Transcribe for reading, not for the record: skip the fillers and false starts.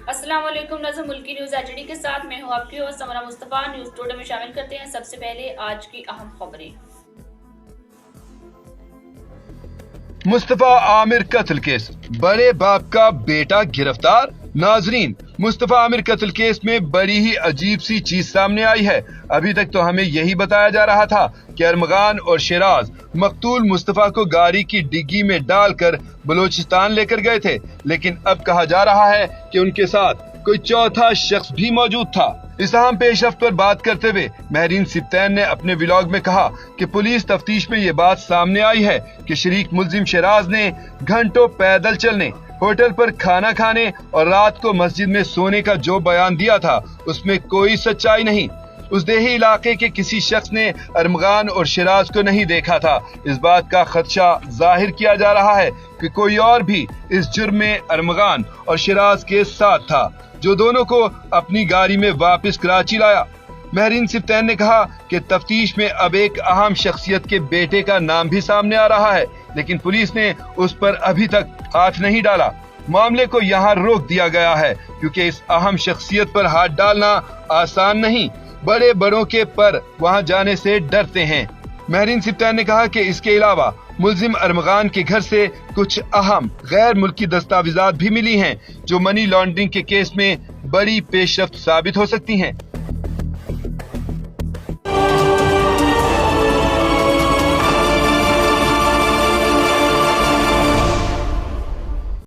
السلام علیکم، نظم ملکی نیوز ایچ ڈی کے ساتھ میں ہوں آپ کی ہوسٹ سمرہ مصطفیٰ۔ نیوز ٹوڈے میں شامل کرتے ہیں سب سے پہلے آج کی اہم خبریں۔ مصطفیٰ عامر قتل کیس، بڑے باپ کا بیٹا گرفتار۔ ناظرین، مصطفیٰ عامر قتل کیس میں بڑی ہی عجیب سی چیز سامنے آئی ہے۔ ابھی تک تو ہمیں یہی بتایا جا رہا تھا کہ ارمغان اور شیراز مقتول مصطفیٰ کو گاڑی کی ڈگی میں ڈال کر بلوچستان لے کر گئے تھے، لیکن اب کہا جا رہا ہے کہ ان کے ساتھ کوئی چوتھا شخص بھی موجود تھا۔ اس اہم پیش رفت پر بات کرتے ہوئے مہرین سبطین نے اپنے ولاگ میں کہا کہ پولیس تفتیش میں یہ بات سامنے آئی ہے کہ شریک ملزم شیراز نے گھنٹوں پیدل چلنے، ہوٹل پر کھانا کھانے اور رات کو مسجد میں سونے کا جو بیان دیا تھا اس میں کوئی سچائی نہیں۔ اس دیہی علاقے کے کسی شخص نے ارمغان اور شیراز کو نہیں دیکھا تھا۔ اس بات کا خدشہ ظاہر کیا جا رہا ہے کہ کوئی اور بھی اس جرم میں ارمغان اور شیراز کے ساتھ تھا، جو دونوں کو اپنی گاڑی میں واپس کراچی لایا۔ مہرین سبطین نے کہا کہ تفتیش میں اب ایک اہم شخصیت کے بیٹے کا نام بھی سامنے آ رہا ہے، لیکن پولیس نے اس پر ابھی تک ہاتھ نہیں ڈالا۔ معاملے کو یہاں روک دیا گیا ہے کیونکہ اس اہم شخصیت پر ہاتھ ڈالنا آسان نہیں۔ بڑے بڑوں کے پر وہاں جانے سے ڈرتے ہیں۔ مہرین سبطین نے کہا کہ اس کے علاوہ ملزم ارمغان کے گھر سے کچھ اہم غیر ملکی دستاویزات بھی ملی ہیں جو منی لانڈرنگ کے کیس میں بڑی پیش رفت ثابت ہو سکتی ہیں۔